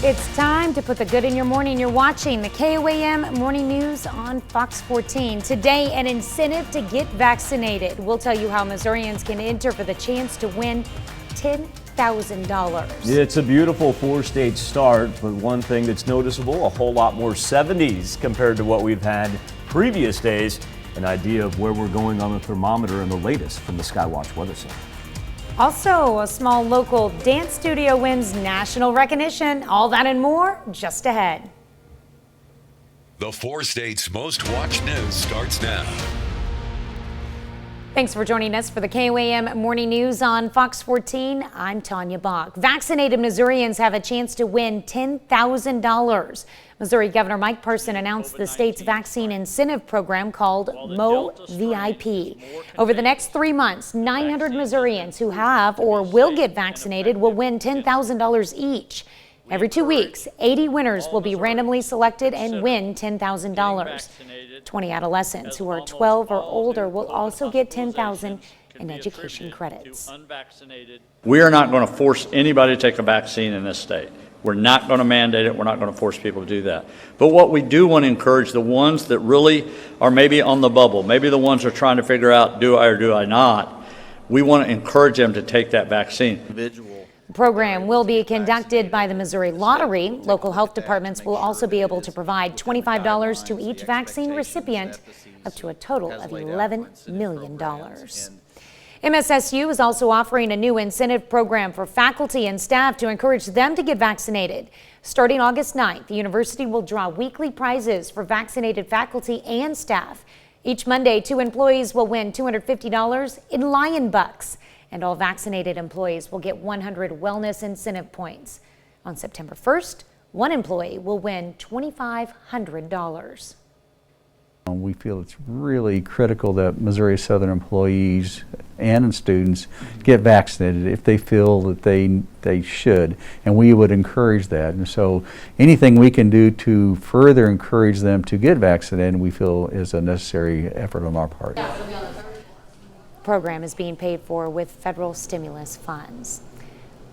It's time to put the good in your morning. You're watching the KOAM Morning News on Fox 14. Today, an incentive to get vaccinated. We'll tell you how Missourians can enter for the chance to win $10,000. It's a beautiful four-state start, but one thing that's noticeable, a whole lot more 70s compared to what we've had previous days. An idea of where we're going on the thermometer and the latest from the Skywatch Weather Center. Also, a small local dance studio wins national recognition. All that and more just ahead. The four states' most watched news starts now. Thanks for joining us for the KOAM Morning News on Fox 14. I'm Tanya Bach. Vaccinated Missourians have a chance to win $10,000. Missouri Governor Mike Parson announced the state's vaccine incentive program called MO VIP. Over the next 3 months, 900 Missourians who have or will get vaccinated will win $10,000 each. Every 2 weeks, 80 winners will be randomly selected and win $10,000. 20 adolescents who are 12 or older will also get $10,000 in education credits. We are not going to force anybody to take a vaccine in this state. We're not going to mandate it. We're not going to force people to do that. But what we do want to encourage, the ones that really are maybe on the bubble, maybe the ones that are trying to figure out, do I or do I not, we want to encourage them to take that vaccine. The program will be conducted by the Missouri Lottery. Local health departments will also be able to provide $25 to each vaccine recipient, up to a total of $11 million. MSSU is also offering a new incentive program for faculty and staff to encourage them to get vaccinated. Starting August 9th, the university will draw weekly prizes for vaccinated faculty and staff. Each Monday, 2 employees will win $250 in Lion Bucks, and all vaccinated employees will get 100 wellness incentive points. On September 1st, 1 employee will win $2,500. We feel it's really critical that Missouri Southern employees and students get vaccinated if they feel that they should, and we would encourage that. And so anything we can do to further encourage them to get vaccinated, we feel is a necessary effort on our part. The program is being paid for with federal stimulus funds.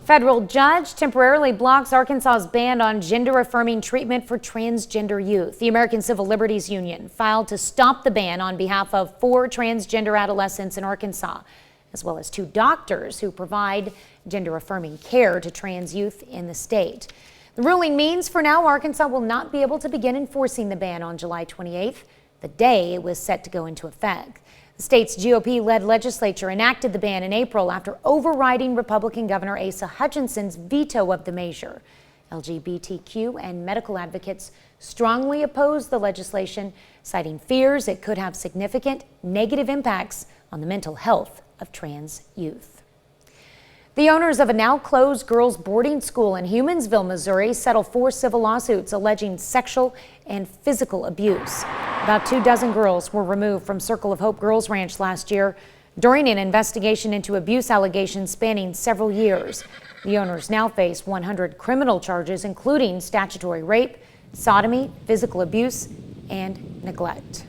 Federal judge temporarily blocks Arkansas's ban on gender-affirming treatment for transgender youth. The American Civil Liberties Union filed to stop the ban on behalf of 4 transgender adolescents in Arkansas, as well as 2 doctors who provide gender-affirming care to trans youth in the state. The ruling means for now Arkansas will not be able to begin enforcing the ban on July 28th, the day it was set to go into effect. The state's GOP-led legislature enacted the ban in April after overriding Republican Governor Asa Hutchinson's veto of the measure. LGBTQ and medical advocates strongly opposed the legislation, citing fears it could have significant negative impacts on the mental health of trans youth. The owners of a now-closed girls' boarding school in Humansville, Missouri, settled 4 civil lawsuits alleging sexual and physical abuse. About 24 girls were removed from Circle of Hope Girls Ranch last year during an investigation into abuse allegations spanning several years. The owners now face 100 criminal charges, including statutory rape, sodomy, physical abuse, and neglect.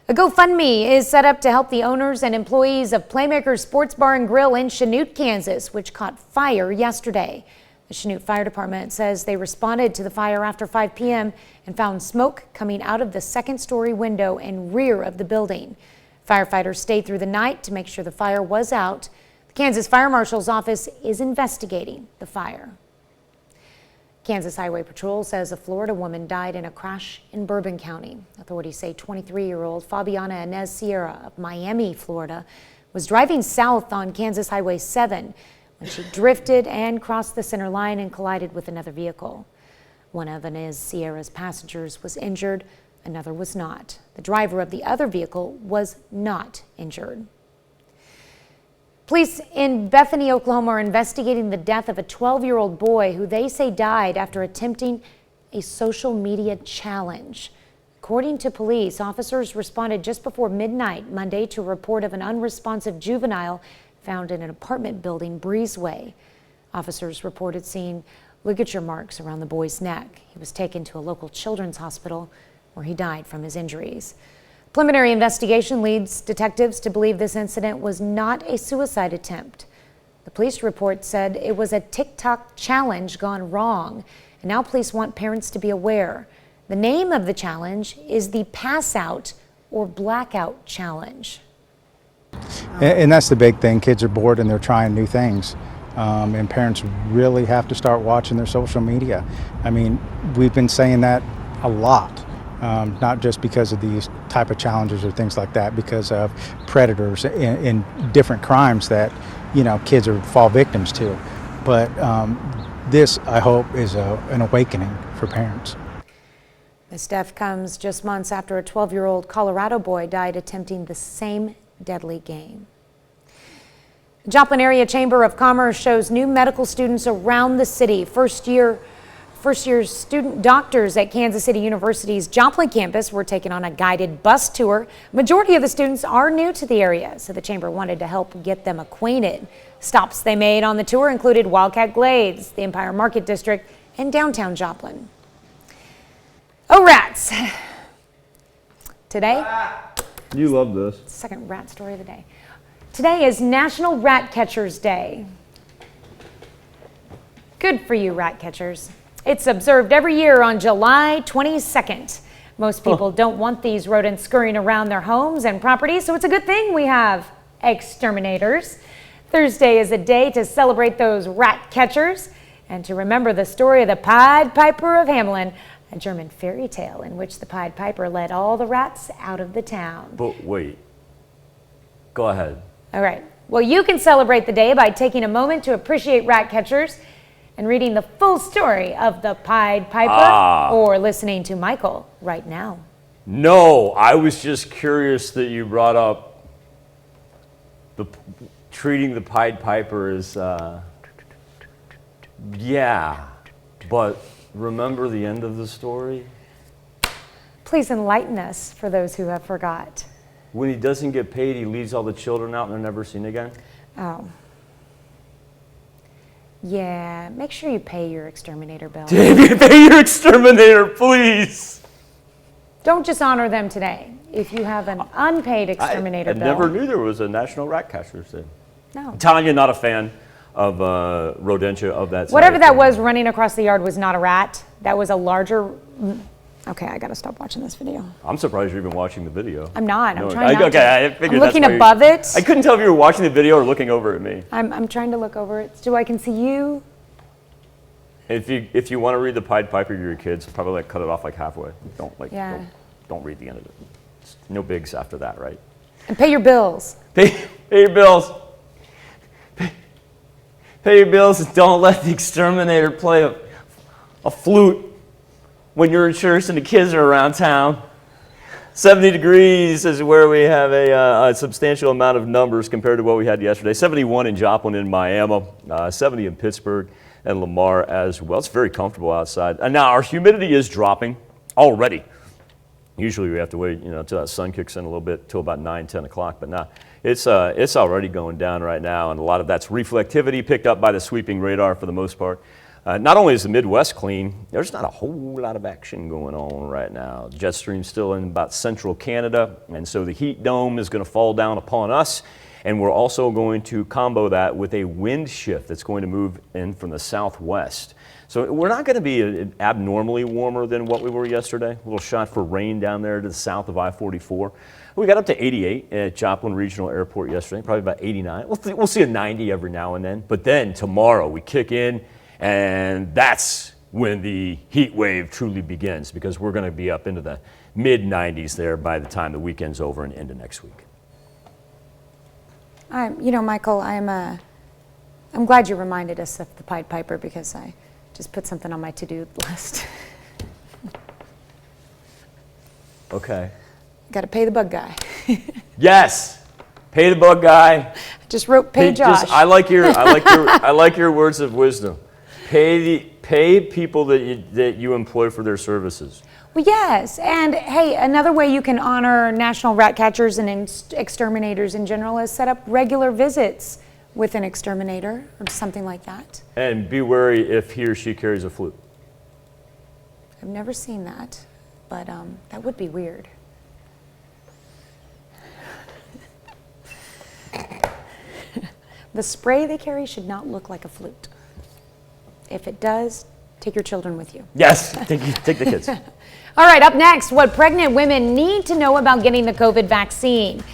A GoFundMe is set up to help the owners and employees of PLAYMAKERS Sports Bar and Grill in Chanute, Kansas, which caught fire yesterday. The Chanute Fire Department says they responded to the fire after 5 p.m. and found smoke coming out of the second-story window and rear of the building. Firefighters stayed through the night to make sure the fire was out. The Kansas Fire Marshal's office is investigating the fire. Kansas Highway Patrol says a Florida woman died in a crash in Bourbon County. Authorities say 23-year-old Fabiana Inez Sierra of Miami, Florida, was driving south on Kansas Highway 7 when she drifted and crossed the center line and collided with another vehicle. One of Inez Sierra's passengers was injured, another was not. The driver of the other vehicle was not injured. Police in Bethany, Oklahoma are investigating the death of a 12-year-old boy who they say died after attempting a social media challenge. According to police, officers responded just before midnight Monday to a report of an unresponsive juvenile found in an apartment building, Breezeway. Officers reported seeing ligature marks around the boy's neck. He was taken to a local children's hospital where he died from his injuries. Preliminary investigation leads detectives to believe this incident was not a suicide attempt. The police report said it was a TikTok challenge gone wrong, and now police want parents to be aware. The name of the challenge is the Pass Out or Blackout Challenge. And that's the big thing. Kids are bored and they're trying new things. And parents really have to start watching their social media. I mean, we've been saying that a lot, not just because of these type of challenges or things like that, because of predators in different crimes that, kids fall victims to. But this, I hope, is an awakening for parents. This death comes just months after a 12-year-old Colorado boy died attempting the same deadly game. The Joplin Area Chamber of Commerce shows new medical students around the city. First-year student doctors at Kansas City University's Joplin campus were taken on a guided bus tour. Majority of the students are new to the area, so the chamber wanted to help get them acquainted. Stops they made on the tour included Wildcat Glades, the Empire Market District, and downtown Joplin. Oh, rats! Today, You love this. second rat story of the day. Today is National Rat Catcher's Day. Good for you, rat catchers. It's observed every year on July 22nd. Most people don't want these rodents scurrying around their homes and properties, so it's a good thing we have exterminators. Thursday is a day to celebrate those rat catchers and to remember the story of the Pied Piper of Hamelin, a German fairy tale in which the Pied Piper led all the rats out of the town. But wait. Go ahead. All right. Well, you can celebrate the day by taking a moment to appreciate rat catchers and reading the full story of the Pied Piper or listening to Michael right now. No, I was just curious that you brought up treating the Pied Piper as, yeah, but remember the end of the story? Please enlighten us for those who have forgot. When he doesn't get paid, he leaves all the children out and they're never seen again? Oh. Yeah, make sure you pay your exterminator bill. Pay your exterminator, please! Don't just honor them today. If you have an unpaid exterminator I bill. never knew there was a National Rat Catcher's Day. No. Tanya, not a fan of rodentia of that. Whatever that was running across the yard was not a rat. That was a larger. Okay, I gotta stop watching this video. I'm surprised you're even watching the video. I'm not. I'm No, trying not to. I figured I'm that's looking why above it. I couldn't tell if you were watching the video or looking over at me. I'm trying to look over it so I can see you. If you want to read the Pied Piper to your kids, probably cut it off halfway. Don't read the end of it. It's no bigs after that, right? And pay your bills. Pay your bills. Pay your bills and don't let the exterminator play a flute when you're in church and the kids are around town. 70 degrees is where we have a substantial amount of numbers compared to what we had yesterday. 71 in Joplin and Miami, 70 in Pittsburgh and Lamar as well. It's very comfortable outside. And now our humidity is dropping already. Usually we have to wait, until that sun kicks in a little bit, till about 9, 10 o'clock. But now it's already going down right now, and a lot of that's reflectivity picked up by the sweeping radar for the most part. Not only is the Midwest clean, there's not a whole lot of action going on right now. Jet stream's still in about central Canada, and so the heat dome is going to fall down upon us. And we're also going to combo that with a wind shift that's going to move in from the southwest. So we're not going to be abnormally warmer than what we were yesterday. A little shot for rain down there to the south of I-44. We got up to 88 at Joplin Regional Airport yesterday, probably about 89. We'll see a 90 every now and then. But then tomorrow we kick in, and that's when the heat wave truly begins, because we're going to be up into the mid-90s there by the time the weekend's over and into next week. Michael, I'm glad you reminded us of the Pied Piper, because I just put something on my to-do list. Okay. Got to pay the bug guy. Yes, pay the bug guy. Just wrote pay Josh. I like your words of wisdom. Pay people that you employ for their services. Well, yes, and hey, another way you can honor national rat catchers and exterminators in general is set up regular visits with an exterminator or something like that. And be wary if he or she carries a flute. I've never seen that, but that would be weird. The spray they carry should not look like a flute. If it does, take your children with you. Yes, take the kids. All right, up next, what pregnant women need to know about getting the COVID vaccine.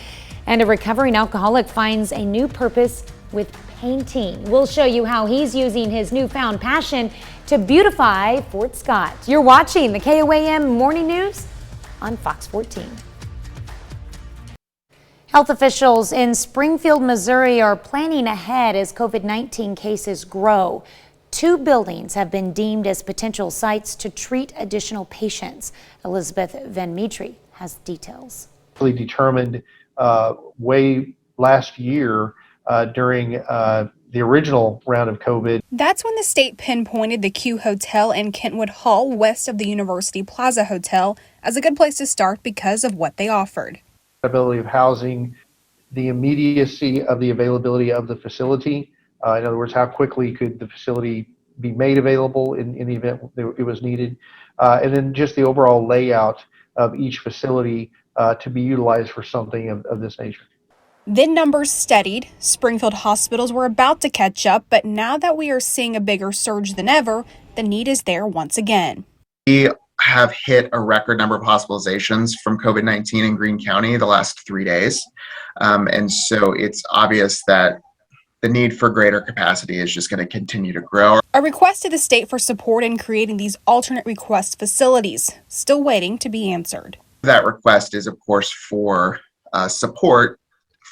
And a recovering alcoholic finds a new purpose with painting. We'll show you how he's using his newfound passion to beautify Fort Scott. You're watching the KOAM Morning News on Fox 14. Health officials in Springfield, Missouri are planning ahead as COVID-19 cases grow. 2 buildings have been deemed as potential sites to treat additional patients. Elizabeth Van Mitri has details. Really determined way last year during the original round of COVID. That's when the state pinpointed the Q Hotel in Kentwood Hall west of the University Plaza Hotel as a good place to start because of what they offered. Availability of housing, the immediacy of the availability of the facility. In other words, how quickly could the facility be made available in the event it was needed, and then just the overall layout of each facility to be utilized for something of this nature. Then numbers steadied. Springfield hospitals were about to catch up, but now that we are seeing a bigger surge than ever, the need is there once again. We have hit a record number of hospitalizations from COVID-19 in Greene County the last 3 days. And so it's obvious that the need for greater capacity is just going to continue to grow. A request to the state for support in creating these alternate request facilities, still waiting to be answered. That request is, of course, for support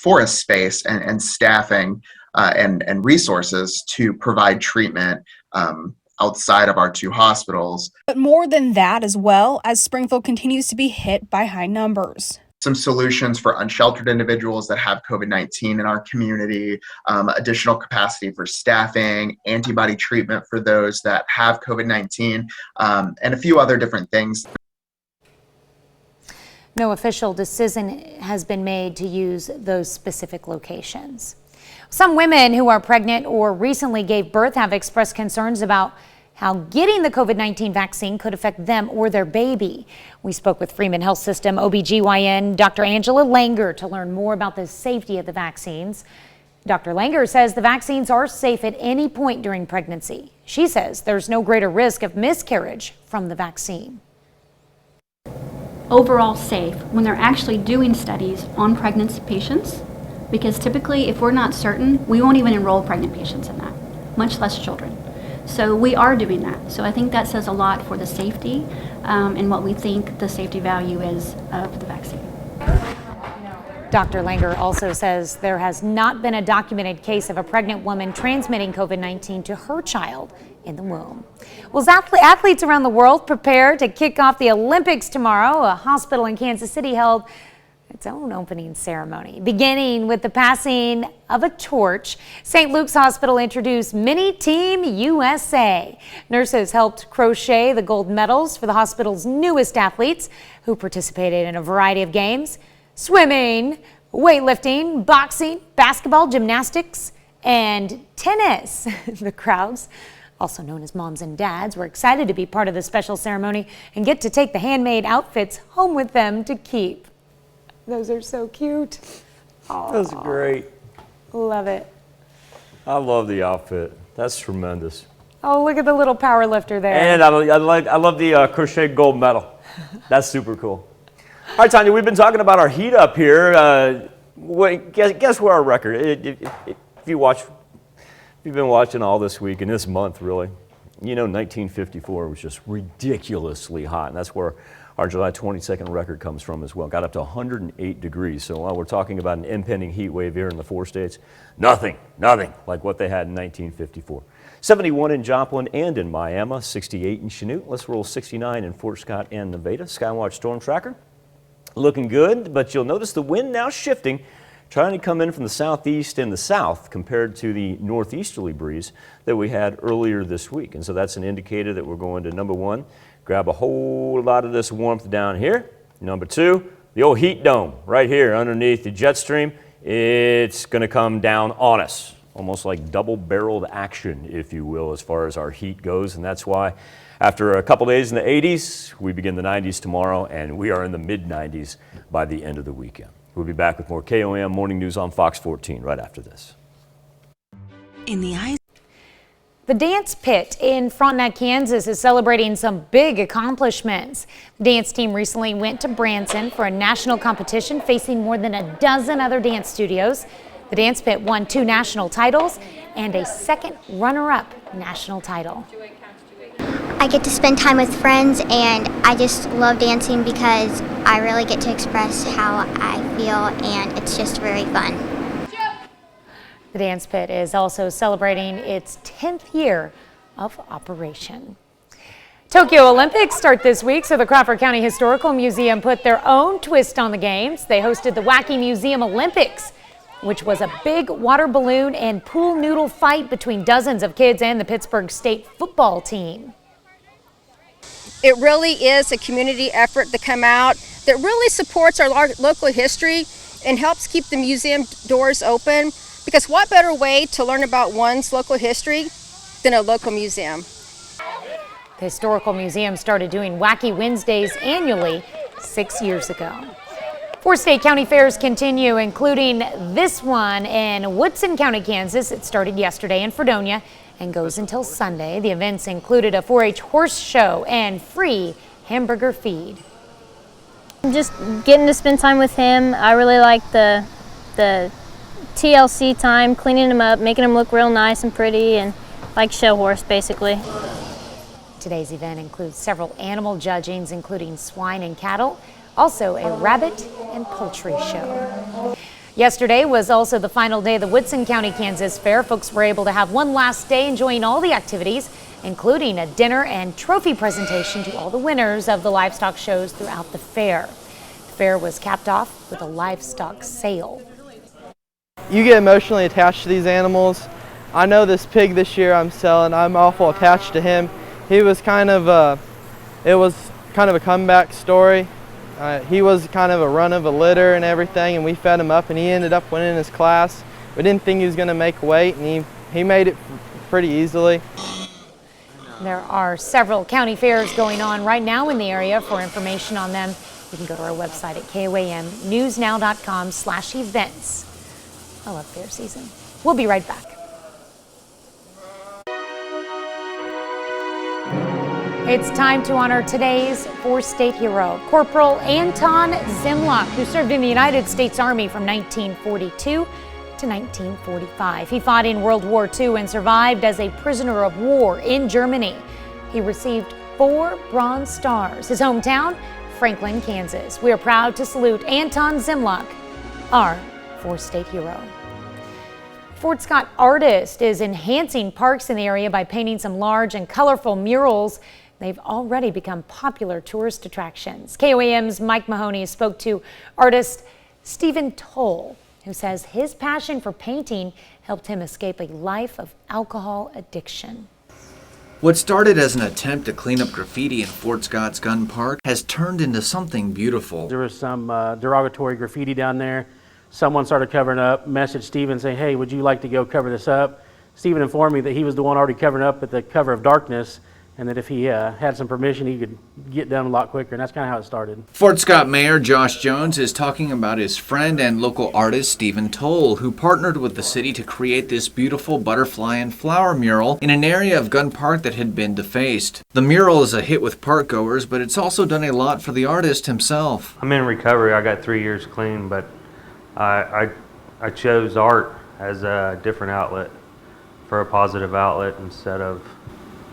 for a space and staffing and resources to provide treatment outside of our 2 hospitals. But more than that as well, as Springfield continues to be hit by high numbers. Some solutions for unsheltered individuals that have COVID-19 in our community, additional capacity for staffing, antibody treatment for those that have COVID-19, and a few other different things. No official decision has been made to use those specific locations. Some women who are pregnant or recently gave birth have expressed concerns about how getting the COVID-19 vaccine could affect them or their baby. We spoke with Freeman Health System OBGYN Dr. Angela Langer to learn more about the safety of the vaccines. Dr. Langer says the vaccines are safe at any point during pregnancy. She says there's no greater risk of miscarriage from the vaccine. Overall safe when they're actually doing studies on pregnant patients, because typically if we're not certain, we won't even enroll pregnant patients in that, much less children. So we are doing that. So I think that says a lot for the safety and what we think the safety value is of the vaccine. Dr. Langer also says there has not been a documented case of a pregnant woman transmitting COVID-19 to her child in the womb. Well, as athletes around the world prepare to kick off the Olympics tomorrow, a hospital in Kansas City held its own opening ceremony. Beginning with the passing of a torch, St. Luke's Hospital introduced Mini Team USA. Nurses helped crochet the gold medals for the hospital's newest athletes who participated in a variety of games: swimming, weightlifting, boxing, basketball, gymnastics, and tennis. The crowds, also known as moms and dads, were excited to be part of the special ceremony and get to take the handmade outfits home with them to keep. Those are so cute. Aww. That's great. Love it. I love the outfit. That's tremendous. Oh, look at the little power lifter there. And I love the crocheted gold medal. That's super cool. All right, Tanya, we've been talking about our heat up here. Guess where our record? If you've been watching all this week and this month, really, you know 1954 was just ridiculously hot, and that's where our July 22nd record comes from as well. Got up to 108 degrees. So while we're talking about an impending heat wave here in the 4 states, nothing like what they had in 1954. 71 in Joplin and in Miami, 68 in Chanute. Let's roll 69 in Fort Scott and Nevada. Skywatch Storm Tracker looking good, but you'll notice the wind now shifting, trying to come in from the southeast and the south compared to the northeasterly breeze that we had earlier this week. And so that's an indicator that we're going to, number one, grab a whole lot of this warmth down here. Number two, the old heat dome right here underneath the jet stream. It's going to come down on us, almost like double-barreled action, if you will, as far as our heat goes. And that's why after a couple days in the 80s, we begin the 90s tomorrow, and we are in the mid-90s by the end of the weekend. We'll be back with more KOAM Morning News on Fox 14 right after this. in the eyes. The Dance Pit in Frontenac, Kansas is celebrating some big accomplishments. The dance team recently went to Branson for a national competition facing more than a dozen other dance studios. The Dance Pit won 2 national titles and a second runner-up national title. I get to spend time with friends, and I just love dancing because I really get to express how I feel, and it's just very fun. The Dance Pit is also celebrating its 10th year of operation. Tokyo Olympics start this week, so the Crawford County Historical Museum put their own twist on the games. They hosted the Wacky Museum Olympics, which was a big water balloon and pool noodle fight between dozens of kids and the Pittsburgh State football team. It really is a community effort to come out that really supports our local history and helps keep the museum doors open, because what better way to learn about one's local history than a local museum? The Historical Museum started doing Wacky Wednesdays annually 6 years ago. 4 state county fairs continue, including this one in Woodson County, Kansas. It started yesterday in Fredonia and goes until Sunday. The events included a 4-H horse show and free hamburger feed. Just getting to spend time with him. I really like the TLC time, cleaning him up, making him look real nice and pretty, and like show horse basically. Today's event includes several animal judgings, including swine and cattle, also a rabbit and poultry show. Yesterday was also the final day of the Woodson County, Kansas Fair. Folks were able to have one last day enjoying all the activities, including a dinner and trophy presentation to all the winners of the livestock shows throughout the fair. The fair was capped off with a livestock sale. You get emotionally attached to these animals. I know this pig this year I'm selling, I'm awful attached to him. He was kind of a comeback story. He was kind of a run of a litter and everything, and we fed him up, and he ended up winning his class. We didn't think he was going to make weight, and he made it pretty easily. There are several county fairs going on right now in the area. For information on them, you can go to our website at KOAMnewsnow.com/events. I love fair season. We'll be right back. It's time to honor today's 4-state hero, Corporal Anton Zimlock, who served in the United States Army from 1942 to 1945. He fought in World War II and survived as a prisoner of war in Germany. He received 4 Bronze Stars. His hometown, Franklin, Kansas. We are proud to salute Anton Zimlock, our 4-state hero. Fort Scott Artist is enhancing parks in the area by painting some large and colorful murals. They've already become popular tourist attractions. KOAM's Mike Mahoney spoke to artist Stephen TOAL, who says his passion for painting helped him escape a life of alcohol addiction. What started as an attempt to clean up graffiti in Fort Scott's Gun Park has turned into something beautiful. There was some derogatory graffiti down there. Someone started covering up, messaged Stephen saying, hey, would you like to go cover this up? Stephen informed me that he was the one already covering up at the cover of Darkness, and that if he had some permission, he could get done a lot quicker, and that's kind of how it started. Fort Scott Mayor Josh Jones is talking about his friend and local artist Stephen TOAL, who partnered with the city to create this beautiful butterfly and flower mural in an area of Gun Park that had been defaced. The mural is a hit with park goers, but it's also done a lot for the artist himself. I'm in recovery. I got 3 years clean, but I chose art as a different outlet, for a positive outlet, instead of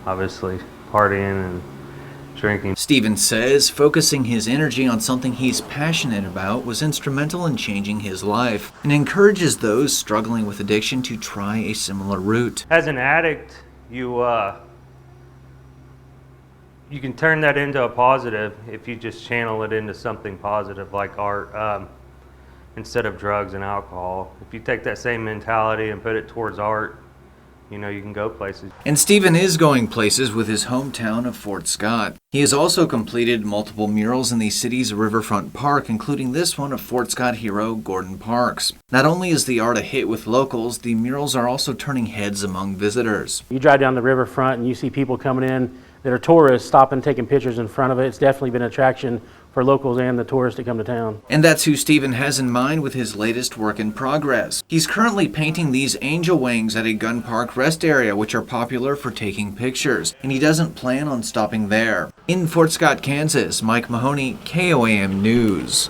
obviously partying and drinking. Stephen says focusing his energy on something he's passionate about was instrumental in changing his life, and encourages those struggling with addiction to try a similar route. As an addict, you can turn that into a positive if you just channel it into something positive like art, instead of drugs and alcohol. If you take that same mentality and put it towards art, you know, you can go places. And Stephen is going places with his hometown of Fort Scott. He has also completed multiple murals in the city's riverfront park, including this one of Fort Scott hero Gordon Parks. Not only is the art a hit with locals, the murals are also turning heads among visitors. You drive down the riverfront and you see people coming in that are tourists, stopping, taking pictures in front of it. It's definitely been an attraction for locals and the tourists that come to town. And that's who Stephen has in mind with his latest work in progress. He's currently painting these angel wings at a gun park rest area, which are popular for taking pictures, and he doesn't plan on stopping there. In Fort Scott, Kansas, Mike Mahoney, KOAM News.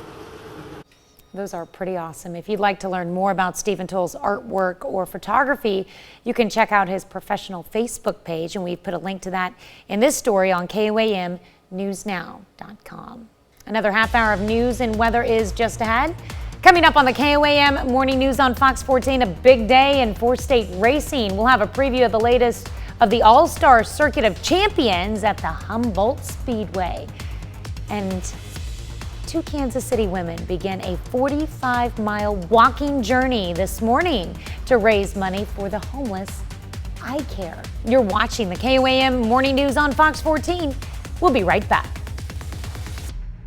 Those are pretty awesome. If you'd like to learn more about Stephen Toal's artwork or photography, you can check out his professional Facebook page, and we've put a link to that in this story on KOAMnewsnow.com. Another half hour of news and weather is just ahead. Coming up on the KOAM Morning News on Fox 14, a big day in four-state racing. We'll have a preview of the latest of the All-Star Circuit of Champions at the Humboldt Speedway. And two Kansas City women begin a 45-mile walking journey this morning to raise money for the homeless eye care. You're watching the KOAM Morning News on Fox 14. We'll be right back.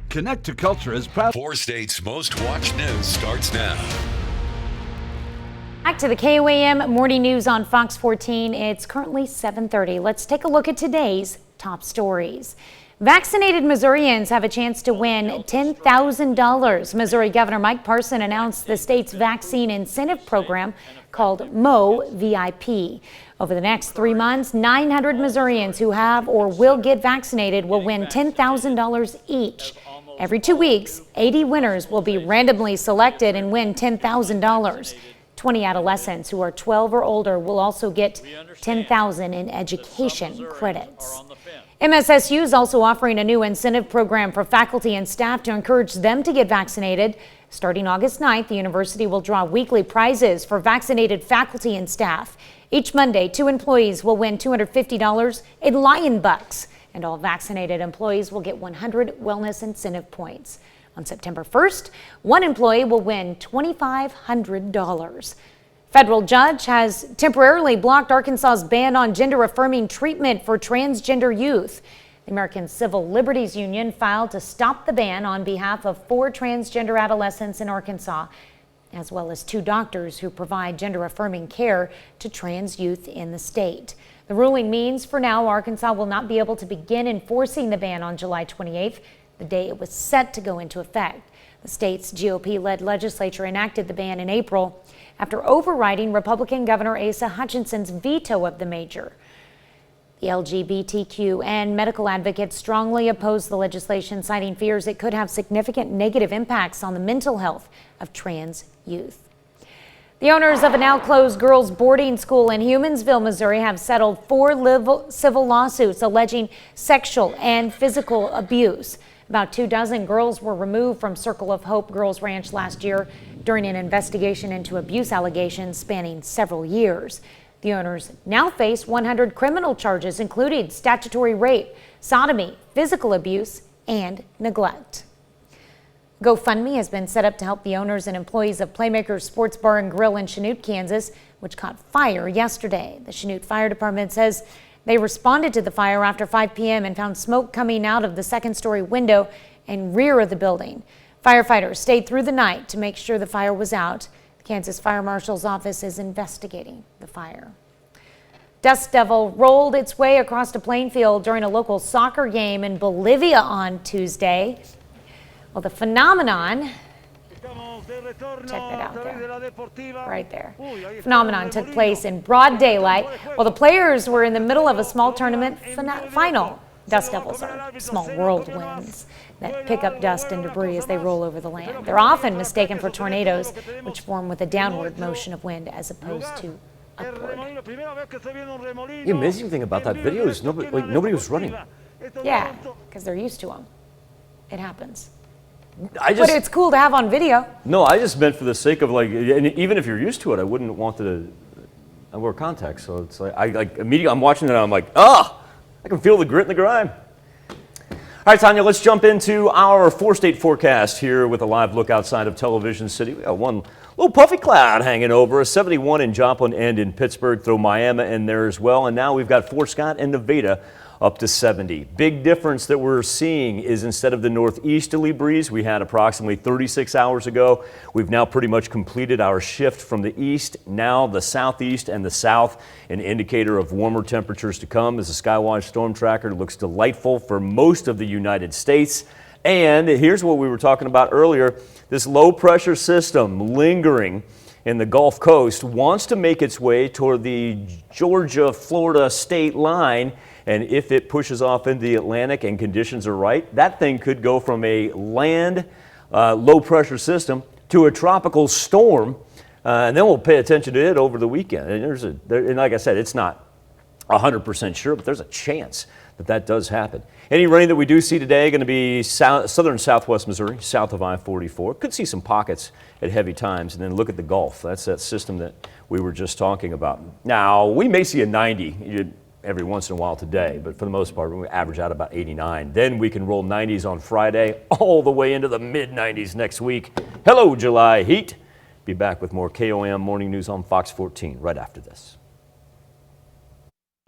Connect to Culture is proud. Four States' most watched news starts now. Back to the KOAM Morning News on Fox 14. It's currently 7:30. Let's take a look at today's top stories. Vaccinated Missourians have a chance to win $10,000. Missouri Governor Mike Parson announced the state's vaccine incentive program called MO VIP. Over the next 3 months, 900 Missourians who have or will get vaccinated will win $10,000 each. Every 2 weeks, 80 winners will be randomly selected and win $10,000. 20 adolescents who are 12 or older will also get $10,000 in education credits. MSSU is also offering a new incentive program for faculty and staff to encourage them to get vaccinated. Starting August 9th, the university will draw weekly prizes for vaccinated faculty and staff. Each Monday, 2 employees will win $250 in Lion Bucks, and all vaccinated employees will get 100 wellness incentive points. On September 1st, 1 employee will win $2,500. Federal judge has temporarily blocked Arkansas's ban on gender-affirming treatment for transgender youth. The American Civil Liberties Union filed to stop the ban on behalf of 4 transgender adolescents in Arkansas, as well as 2 doctors who provide gender-affirming care to trans youth in the state. The ruling means for now Arkansas will not be able to begin enforcing the ban on July 28th, the day it was set to go into effect. The state's GOP-led legislature enacted the ban in April after overriding Republican Governor Asa Hutchinson's veto of the measure. The LGBTQ and medical advocates strongly oppose the legislation, citing fears it could have significant negative impacts on the mental health of trans youth. The owners of a now-closed girls' boarding school in Humansville, Missouri, have settled 4 civil lawsuits alleging sexual and physical abuse. About 24 girls were removed from Circle of Hope Girls Ranch last year during an investigation into abuse allegations spanning several years. The owners now face 100 criminal charges, including statutory rape, sodomy, physical abuse, and neglect. GoFundMe has been set up to help the owners and employees of PLAYMAKERS Sports Bar and Grill in Chanute, Kansas, which caught fire yesterday. The Chanute Fire Department says they responded to the fire after 5 p.m. and found smoke coming out of the second-story window and rear of the building. Firefighters stayed through the night to make sure the fire was out. The Kansas Fire Marshal's office is investigating the fire. Dust devil rolled its way across a playing field during a local soccer game in Bolivia on Tuesday. Well, the phenomenon, check that out there, right there. Phenomenon took place in broad daylight while the players were in the middle of a small tournament final. Dust devils are small whirlwinds that pick up dust and debris as they roll over the land. They're often mistaken for tornadoes, which form with a downward motion of wind as opposed to upward. The amazing thing about that video is nobody was running. Yeah, because they're used to them. It happens. But it's cool to have on video. No, I just meant for the sake of and even if you're used to it, I wouldn't want to. I wear contacts, so it's like immediately I'm watching it, and I'm like, I can feel the grit and the grime. All right, Tanya, let's jump into our 4-state forecast here with a live look outside of Television City. We got one little puffy cloud hanging over, a 71 in Joplin and in Pittsburgh, throw Miami in there as well, and now we've got Fort Scott and Nevada up to 70. Big difference that we're seeing is instead of the northeasterly breeze we had approximately 36 hours ago, we've now pretty much completed our shift from the east, now the southeast and the south, an indicator of warmer temperatures to come as the Skywatch storm tracker looks delightful for most of the United States. And here's what we were talking about earlier. This low pressure system lingering in the Gulf Coast wants to make its way toward the Georgia-Florida state line. And if it pushes off into the Atlantic and conditions are right, that thing could go from a land low pressure system to a tropical storm. And then we'll pay attention to it over the weekend. And and like I said, it's not 100% sure, but there's a chance that that does happen. Any rain that we do see today going to be southern southwest Missouri, south of I-44. Could see some pockets at heavy times. And then look at the Gulf. That's that system that we were just talking about. Now, we may see a 90 every once in a while today, but for the most part, we average out about 89. Then we can roll 90s on Friday, all the way into the mid-90s next week. Hello, July heat. Be back with more KOAM Morning News on Fox 14 right after this.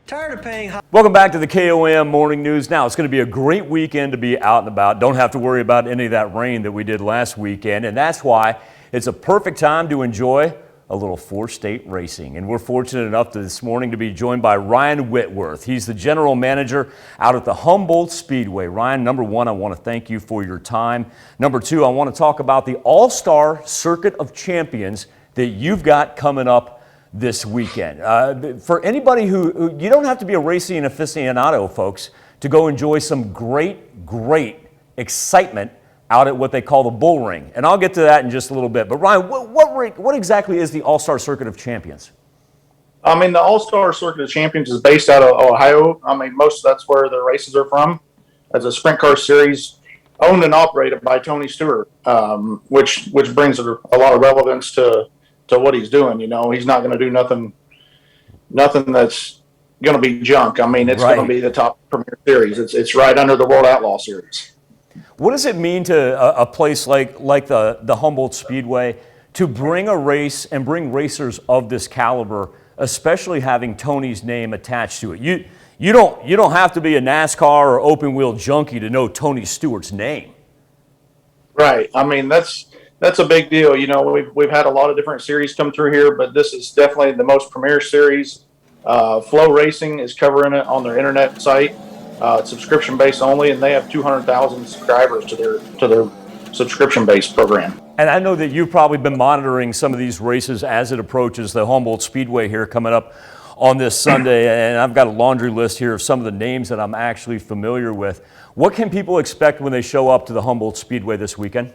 Tired of paying high. Welcome back to the KOAM Morning News. Now, it's going to be a great weekend to be out and about. Don't have to worry about any of that rain that we did last weekend, and that's why it's a perfect time to enjoy a little four-state racing. And we're fortunate enough this morning to be joined by Ryan Whitworth. He's the general manager out at the Humboldt Speedway. Ryan, number one, I want to thank you for your time. Number two, I want to talk about the All-Star Circuit of Champions that you've got coming up this weekend. For anybody who, you don't have to be a racing aficionado, folks, to go enjoy some great excitement out at what they call the bull ring. And I'll get to that in just a little bit. But Ryan, what exactly is the All-Star Circuit of Champions? I mean, the All-Star Circuit of Champions is based out of Ohio. I mean, that's where the races are from. As a sprint car series owned and operated by Tony Stewart, which brings a lot of relevance to what he's doing. You know, he's not going to do nothing that's going to be junk. I mean, it's going to be the top premier series. It's right under the World Outlaw Series. What does it mean to a place like the Humboldt Speedway to bring a race and bring racers of this caliber, especially having Tony's name attached to it? You don't have to be a NASCAR or open wheel junkie to know Tony Stewart's name. Right. I mean, that's a big deal. You know, we've had a lot of different series come through here, but this is definitely the most premier series. Flow Racing is covering it on their internet site. It's subscription-based only, and they have 200,000 subscribers to their subscription-based program. And I know that you've probably been monitoring some of these races as it approaches the Humboldt Speedway here coming up on this Sunday, and I've got a laundry list here of some of the names that I'm actually familiar with. What can people expect when they show up to the Humboldt Speedway this weekend?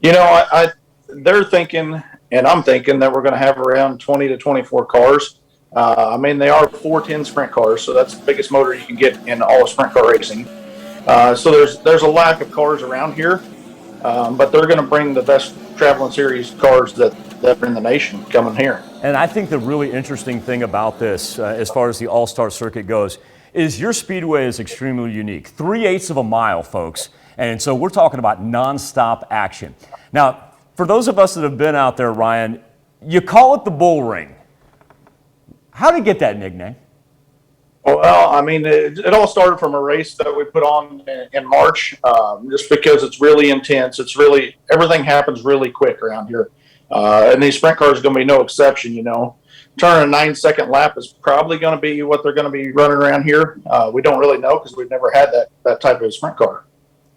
You know, they're thinking, and I'm thinking, that we're going to have around 20 to 24 cars. I mean, they are 410 sprint cars, so that's the biggest motor you can get in all of sprint car racing. So there's a lack of cars around here, but they're going to bring the best traveling series cars that are in the nation coming here. And I think the really interesting thing about this, as far as the All-Star Circuit goes, is your speedway is extremely unique. 3/8 of a mile, folks. And so we're talking about nonstop action. Now, for those of us that have been out there, Ryan, you call it the bull ring. How did you get that nickname? Well, I mean, it all started from a race that we put on in March, just because it's really intense. Everything happens really quick around here. And these sprint cars are going to be no exception, you know. Turning a 9-second lap is probably going to be what they're going to be running around here. We don't really know because we've never had that type of sprint car.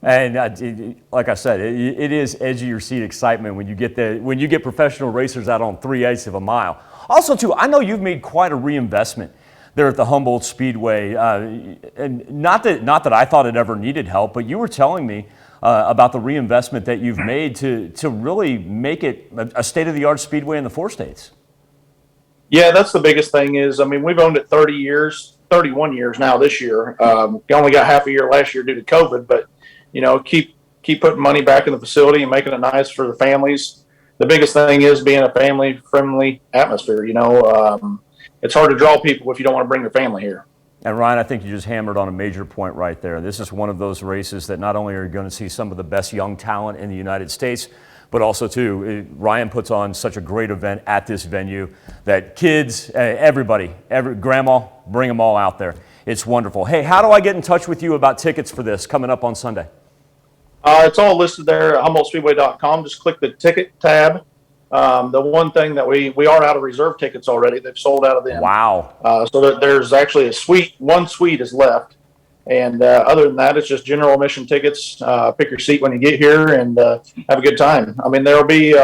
And like I said, it is edge of your seat excitement when you get professional racers out on 3/8 of a mile. Also, too, I know you've made quite a reinvestment there at the Humboldt Speedway, and not that I thought it ever needed help, but you were telling me about the reinvestment that you've made to really make it a state-of-the-art speedway in the 4 states. Yeah, that's the biggest thing is, I mean, we've owned it 31 years now this year. We only got half a year last year due to COVID, but, you know, keep putting money back in the facility and making it nice for the families. The biggest thing is being a family-friendly atmosphere. You know, it's hard to draw people if you don't want to bring your family here. And Ryan, I think you just hammered on a major point right there. This is one of those races that not only are you going to see some of the best young talent in the United States, but also, too, Ryan puts on such a great event at this venue that kids, everybody, grandma, bring them all out there. It's wonderful. Hey, how do I get in touch with you about tickets for this coming up on Sunday? It's all listed there at HumboldtSpeedway.com. Just click the ticket tab. The one thing that we are out of reserve tickets already. They've sold out of them. Wow. So there's actually one suite is left. And other than that, it's just general admission tickets. Pick your seat when you get here and have a good time. I mean, there will be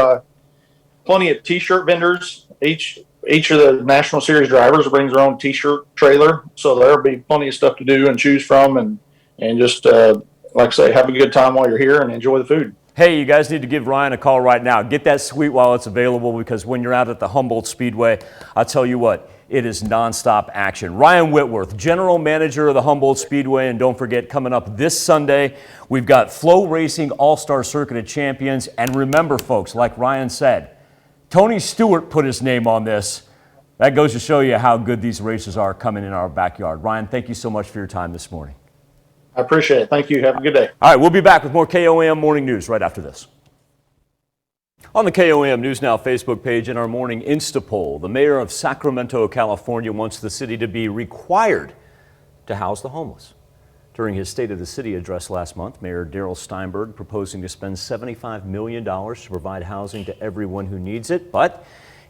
plenty of T-shirt vendors. Each of the National Series drivers brings their own T-shirt trailer, so there'll be plenty of stuff to do and choose from, and just like I say, have a good time while you're here and enjoy the food. Hey, you guys need to give Ryan a call right now. Get that suite while it's available, because when you're out at the Humboldt Speedway, I'll tell you what, it is nonstop action. Ryan Whitworth, General Manager of the Humboldt Speedway, and don't forget, coming up this Sunday, we've got Flow Racing All-Star Circuit of Champions. And remember, folks, like Ryan said, Tony Stewart put his name on this. That goes to show you how good these races are coming in our backyard. Ryan, thank you so much for your time this morning. I appreciate it. Thank you. Have a good day. All right, we'll be back with more KOAM Morning News right after this. On the KOAM News Now Facebook page in our morning Insta poll, the mayor of Sacramento, California wants the city to be required to house the homeless. During his State of the City address last month, Mayor Darrell Steinberg proposing to spend $75 million to provide housing to everyone who needs it, but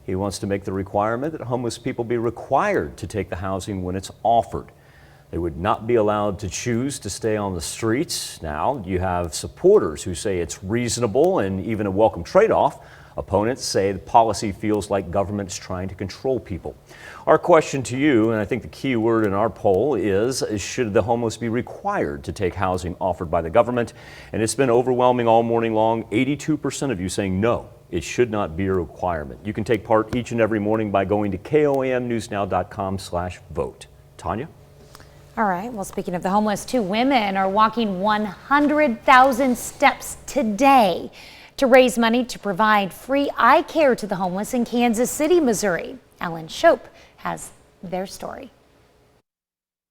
he wants to make the requirement that homeless people be required to take the housing when it's offered. They would not be allowed to choose to stay on the streets. Now, you have supporters who say it's reasonable and even a welcome trade-off. Opponents say the policy feels like government is trying to control people. Our question to you, and I think the key word in our poll is should the homeless be required to take housing offered by the government? And it's been overwhelming all morning long. 82% of you saying no, it should not be a requirement. You can take part each and every morning by going to KOAMnewsnow.com/vote. Tanya? All right, well, speaking of the homeless, 2 women are walking 100,000 steps today to raise money to provide free eye care to the homeless in Kansas City, Missouri. Ellen Shope has their story.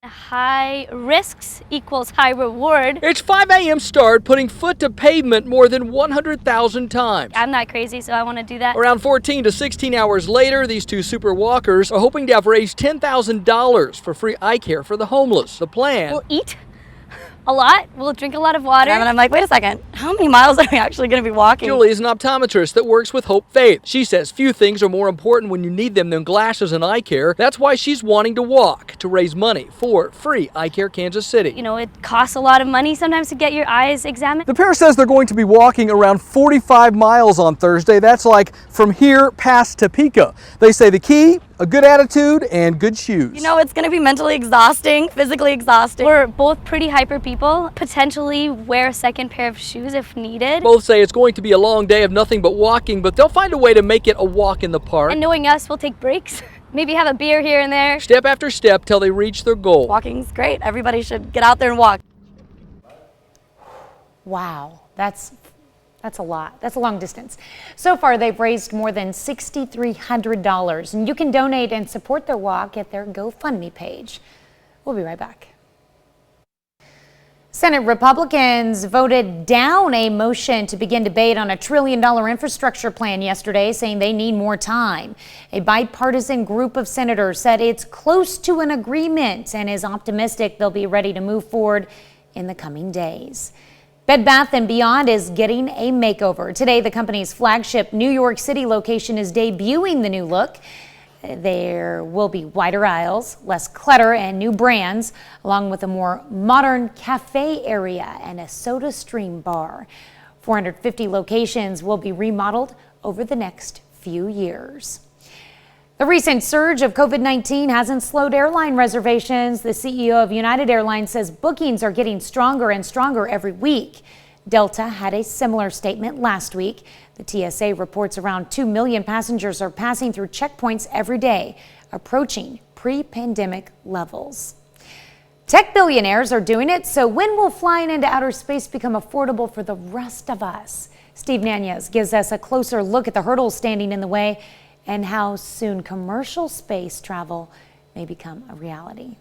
High risks equals high reward. It's 5 a.m. start, putting foot to pavement more than 100,000 times. I'm not crazy, so I want to do that. Around 14 to 16 hours later, these 2 super walkers are hoping to have raised $10,000 for free eye care for the homeless. The plan: we'll eat a lot, we'll drink a lot of water. And I'm like, wait a second, how many miles are we actually going to be walking? Julie is an optometrist that works with Hope Faith. She says few things are more important when you need them than glasses and eye care. That's why she's wanting to walk to raise money for free eye care Kansas City. You know, it costs a lot of money sometimes to get your eyes examined. The pair says they're going to be walking around 45 miles on Thursday. That's like from here past Topeka. They say the key: a good attitude and good shoes. You know, it's going to be mentally exhausting, physically exhausting. We're both pretty hyper people. Potentially wear a second pair of shoes if needed. Both say it's going to be a long day of nothing but walking, but they'll find a way to make it a walk in the park. And knowing us, we'll take breaks. Maybe have a beer here and there. Step after step till they reach their goal. Walking's great. Everybody should get out there and walk. Wow, that's a lot. That's a long distance. So far, they've raised more than $6,300, and you can donate and support their walk at their GoFundMe page. We'll be right back. Senate Republicans voted down a motion to begin debate on a $1 trillion infrastructure plan yesterday, saying they need more time. A bipartisan group of senators said it's close to an agreement and is optimistic they'll be ready to move forward in the coming days. Bed Bath & Beyond is getting a makeover. Today, the company's flagship New York City location is debuting the new look. There will be wider aisles, less clutter, and new brands, along with a more modern cafe area and a soda stream bar. 450 locations will be remodeled over the next few years. The recent surge of COVID-19 hasn't slowed airline reservations. The CEO of United Airlines says bookings are getting stronger and stronger every week. Delta had a similar statement last week. The TSA reports around 2 million passengers are passing through checkpoints every day, approaching pre-pandemic levels. Tech billionaires are doing it, so when will flying into outer space become affordable for the rest of us? Steve Nanias gives us a closer look at the hurdles standing in the way and how soon commercial space travel may become a reality.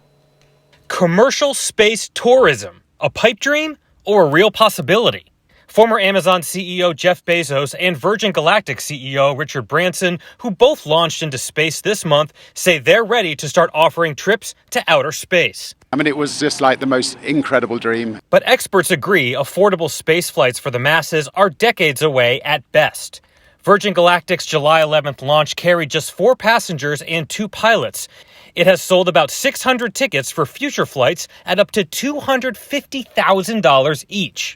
Commercial space tourism, a pipe dream or a real possibility? Former Amazon CEO Jeff Bezos and Virgin Galactic CEO Richard Branson, who both launched into space this month, say they're ready to start offering trips to outer space. I mean, it was just like the most incredible dream. But experts agree affordable space flights for the masses are decades away at best. Virgin Galactic's July 11th launch carried just 4 passengers and 2 pilots. It has sold about 600 tickets for future flights at up to $250,000 each.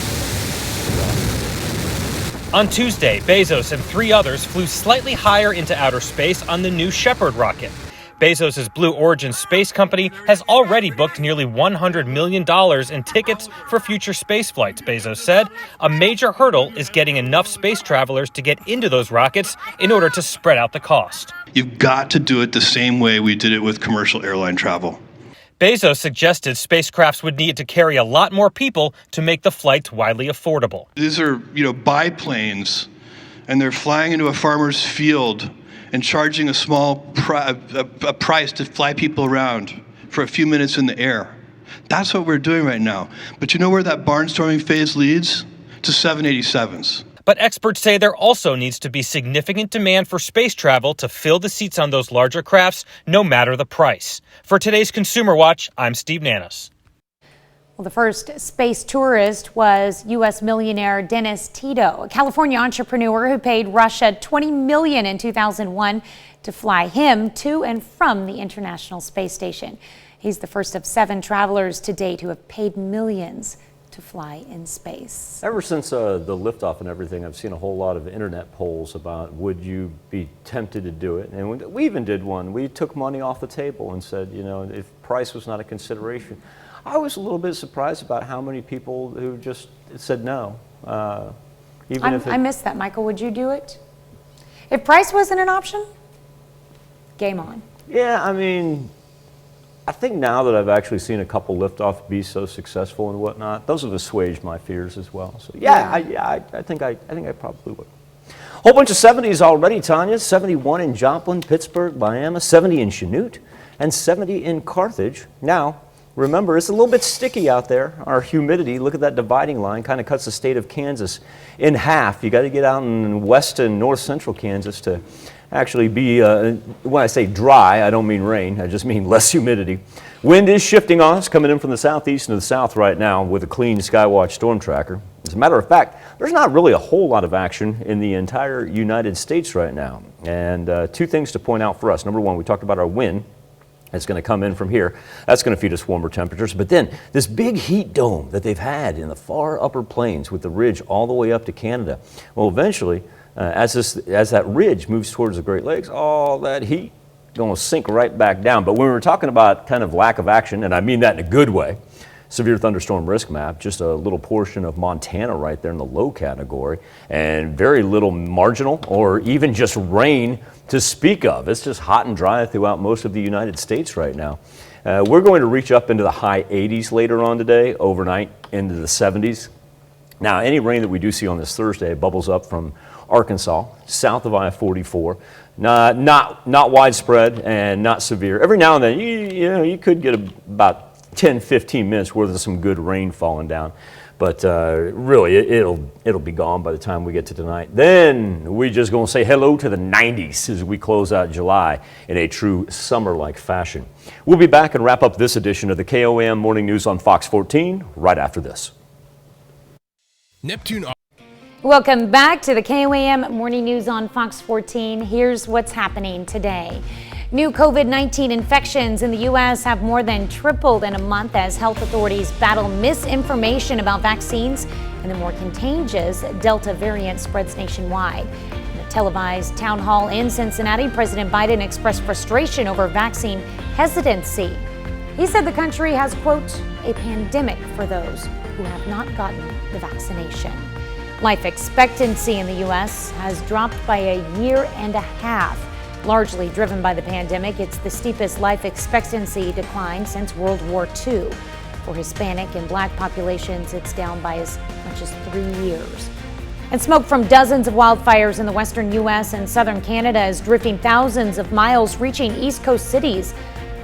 On Tuesday, Bezos and 3 others flew slightly higher into outer space on the New Shepard rocket. Bezos' Blue Origin space company has already booked nearly $100 million in tickets for future space flights, Bezos said. A major hurdle is getting enough space travelers to get into those rockets in order to spread out the cost. You've got to do it the same way we did it with commercial airline travel. Bezos suggested spacecrafts would need to carry a lot more people to make the flights widely affordable. These are, biplanes, and they're flying into a farmer's field and charging a small price to fly people around for a few minutes in the air. That's what we're doing right now. But you know where that barnstorming phase leads? To 787s. But experts say there also needs to be significant demand for space travel to fill the seats on those larger crafts, no matter the price. For today's Consumer Watch, I'm Steve Nanis. Well, the first space tourist was U.S. millionaire Dennis Tito, a California entrepreneur who paid Russia $20 million in 2001 to fly him to and from the International Space Station. He's the first of 7 travelers to date who have paid millions to fly in space. Ever since the liftoff and everything, I've seen a whole lot of internet polls about would you be tempted to do it? And we even did one. We took money off the table and said, if price was not a consideration. I was a little bit surprised about how many people who just said no. I missed that, Michael. Would you do it? If price wasn't an option, game on. Yeah, I think now that I've actually seen a couple liftoff be so successful and whatnot, those have assuaged my fears as well. So I think I probably would. Whole bunch of 70s already, Tanya. 71 in Joplin, Pittsburgh, Miami, 70 in Chanute, and 70 in Carthage. Now, remember, it's a little bit sticky out there. Our humidity, look at that dividing line, kind of cuts the state of Kansas in half. You got to get out in west and north central Kansas to actually be, when I say dry, I don't mean rain, I just mean less humidity. Wind is shifting on us, coming in from the southeast and the south right now with a clean Skywatch storm tracker. As a matter of fact, there's not really a whole lot of action in the entire United States right now. And 2 things to point out for us. Number 1, we talked about our wind. It's going to come in from here. That's going to feed us warmer temperatures. But then this big heat dome that they've had in the far upper plains with the ridge all the way up to Canada. Well, eventually, as that ridge moves towards the Great Lakes, all that heat going to sink right back down. But when we were talking about kind of lack of action, and I mean that in a good way, severe thunderstorm risk map, just a little portion of Montana right there in the low category, and very little marginal or even just rain to speak of. It's just hot and dry throughout most of the United States right now. We're going to reach up into the high 80s later on today, overnight into the 70s. Now, any rain that we do see on this Thursday bubbles up from Arkansas, south of I-44. Not widespread and not severe. Every now and then, you could get about 10-15 minutes worth of some good rain falling down. But really, it'll be gone by the time we get to tonight. Then we're just going to say hello to the 90s as we close out July in a true summer-like fashion. We'll be back and wrap up this edition of the KOAM Morning News on Fox 14 right after this. Neptune. Welcome back to the KOAM Morning News on Fox 14. Here's what's happening today. New COVID-19 infections in the U.S. have more than tripled in a month as health authorities battle misinformation about vaccines and the more contagious Delta variant spreads nationwide. In a televised town hall in Cincinnati, President Biden expressed frustration over vaccine hesitancy. He said the country has, quote, a pandemic for those who have not gotten the vaccination. Life expectancy in the U.S. has dropped by 1.5 years. Largely driven by the pandemic, it's the steepest life expectancy decline since World War II. For Hispanic and Black populations, it's down by as much as 3 years. And smoke from dozens of wildfires in the western U.S. and southern Canada is drifting thousands of miles, reaching East Coast cities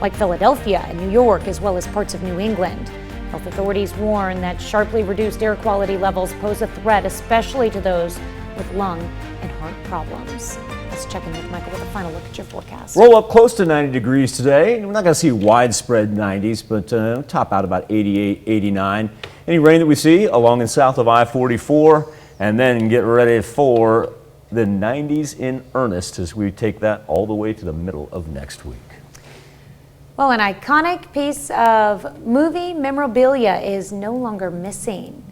like Philadelphia and New York, as well as parts of New England. Health authorities warn that sharply reduced air quality levels pose a threat, especially to those with lung and heart problems. Let's check in with Michael with a final look at your forecast. Roll up close to 90 degrees today. We're not going to see widespread 90s, but top out about 88, 89. Any rain that we see along and south of I-44, and then get ready for the 90s in earnest as we take that all the way to the middle of next week. Well, an iconic piece of movie memorabilia is no longer missing.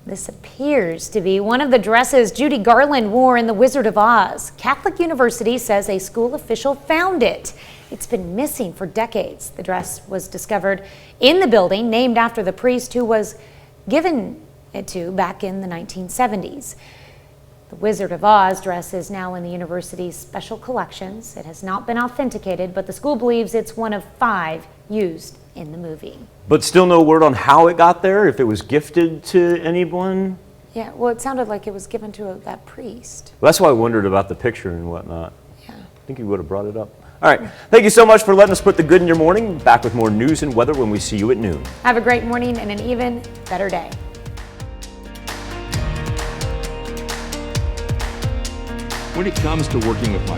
This appears to be one of the dresses Judy Garland wore in The Wizard of Oz. Catholic University says a school official found it. It's been missing for decades. The dress was discovered in the building named after the priest who was given it to back in the 1970s. The Wizard of Oz dress is now in the university's special collections. It has not been authenticated, but the school believes it's one of 5 used in the movie. But still no word on how it got there, if it was gifted to anyone? Yeah, well, it sounded like it was given to that priest. Well, that's why I wondered about the picture and whatnot. Yeah. I think he would have brought it up. All right, thank you so much for letting us put the good in your morning. Back with more news and weather when we see you at noon. Have a great morning and an even better day. When it comes to working with my